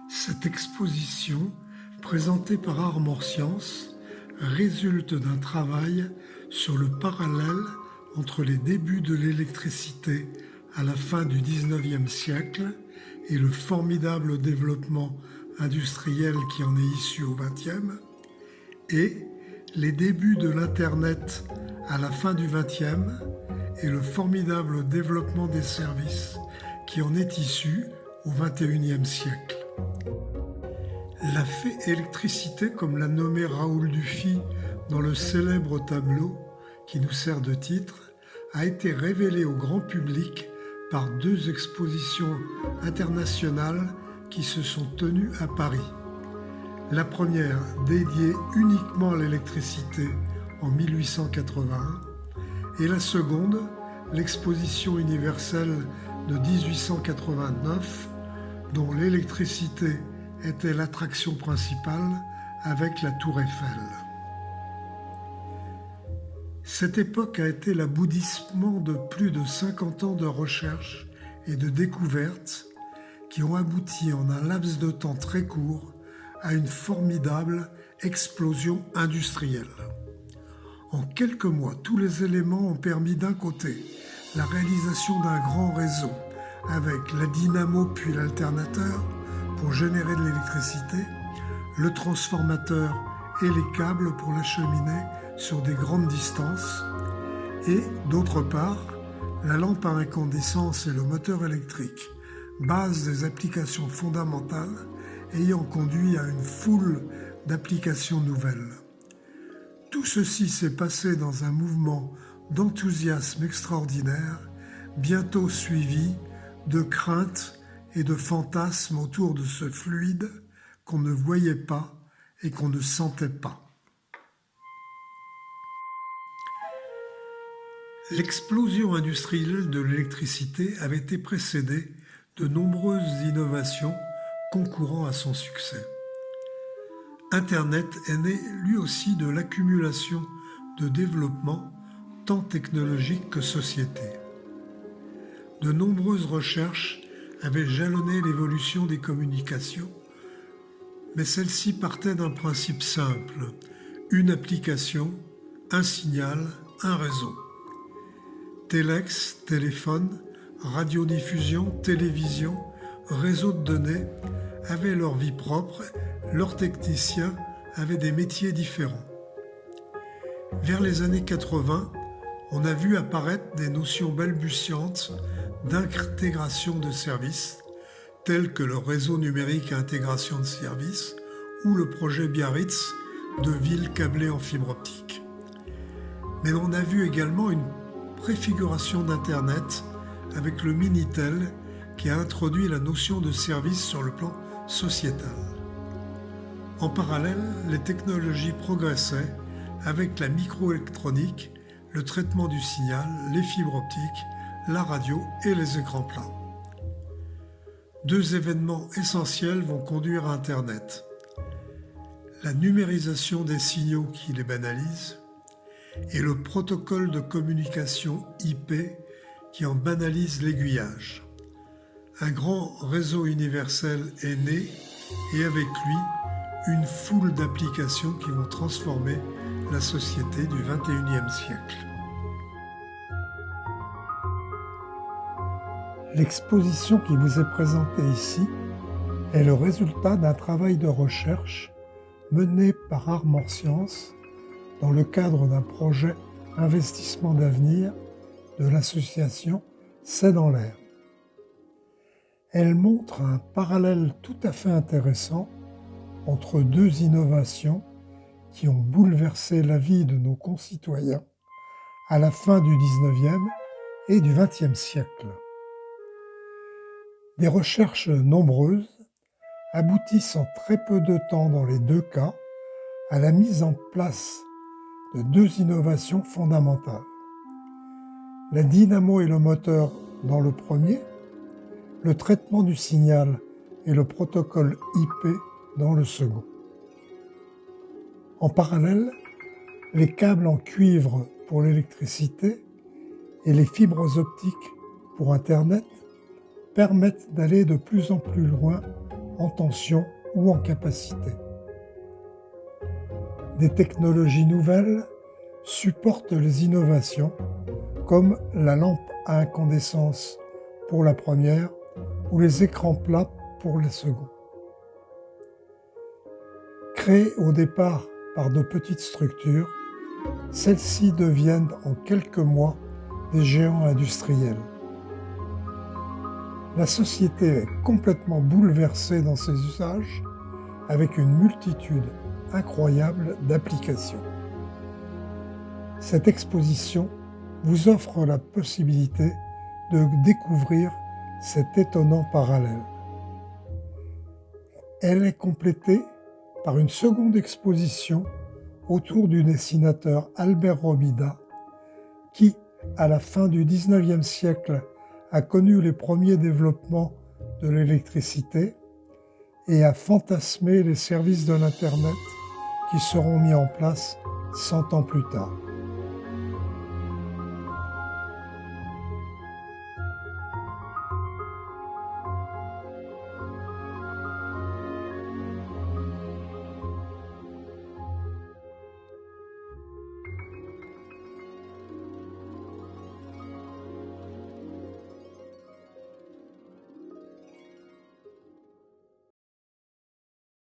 Cette exposition, présentée par Armor Science, résulte d'un travail sur le parallèle entre les débuts de l'électricité à la fin du XIXe siècle et le formidable développement industriel qui en est issu au XXe, et les débuts de l'Internet à la fin du XXe et le formidable développement des services qui en est issu au XXIe siècle. La fée électricité, comme l'a nommé Raoul Dufy dans le célèbre tableau qui nous sert de titre, a été révélée au grand public par 2 expositions internationales qui se sont tenues à Paris. La première dédiée uniquement à l'électricité en 1881 et la seconde, l'exposition universelle de 1889 dont l'électricité était l'attraction principale avec la Tour Eiffel. Cette époque a été l'aboutissement de plus de 50 ans de recherche et de découvertes qui ont abouti en un laps de temps très court à une formidable explosion industrielle. En quelques mois, tous les éléments ont permis d'un côté la réalisation d'un grand réseau avec la dynamo puis l'alternateur pour générer de l'électricité, le transformateur et les câbles pour l'acheminer sur des grandes distances, et d'autre part, la lampe à incandescence et le moteur électrique, base des applications fondamentales ayant conduit à une foule d'applications nouvelles. Tout ceci s'est passé dans un mouvement d'enthousiasme extraordinaire, bientôt suivi de craintes et de fantasmes autour de ce fluide qu'on ne voyait pas et qu'on ne sentait pas. L'explosion industrielle de l'électricité avait été précédée de nombreuses innovations concourant à son succès. Internet est né lui aussi de l'accumulation de développements tant technologiques que sociétés. De nombreuses recherches avaient jalonné l'évolution des communications, mais celles-ci partaient d'un principe simple, une application, un signal, un réseau. Téléx, téléphone, radiodiffusion, télévision, réseau de données avaient leur vie propre, leurs techniciens avaient des métiers différents. Vers les années 80, on a vu apparaître des notions balbutiantes d'intégration de services, tels que le réseau numérique à intégration de services ou le projet Biarritz de villes câblées en fibre optique. Mais on a vu également une préfiguration d'Internet avec le Minitel qui a introduit la notion de service sur le plan sociétal. En parallèle, les technologies progressaient avec la microélectronique, le traitement du signal, les fibres optiques, la radio et les écrans plats. 2 événements essentiels vont conduire à Internet. La numérisation des signaux qui les banalise et le protocole de communication IP qui en banalise l'aiguillage. Un grand réseau universel est né et avec lui, une foule d'applications qui vont transformer la société du XXIe siècle. L'exposition qui vous est présentée ici est le résultat d'un travail de recherche mené par Armor Science dans le cadre d'un projet Investissement d'avenir de l'association C'est dans l'air. Elle montre un parallèle tout à fait intéressant entre 2 innovations qui ont bouleversé la vie de nos concitoyens à la fin du XIXe et du XXe siècle. Des recherches nombreuses aboutissent en très peu de temps dans les 2 cas à la mise en place de 2 innovations fondamentales. La dynamo et le moteur dans le premier, le traitement du signal et le protocole IP dans le second. En parallèle, les câbles en cuivre pour l'électricité et les fibres optiques pour Internet permettent d'aller de plus en plus loin en tension ou en capacité. Des technologies nouvelles supportent les innovations, comme la lampe à incandescence pour la première ou les écrans plats pour la seconde. Créées au départ par de petites structures, celles-ci deviennent en quelques mois des géants industriels. La société est complètement bouleversée dans ses usages avec une multitude incroyable d'applications. Cette exposition vous offre la possibilité de découvrir cet étonnant parallèle. Elle est complétée par une seconde exposition autour du dessinateur Albert Romida, qui, à la fin du XIXe siècle, a connu les premiers développements de l'électricité et a fantasmé les services de l'Internet qui seront mis en place 100 ans plus tard.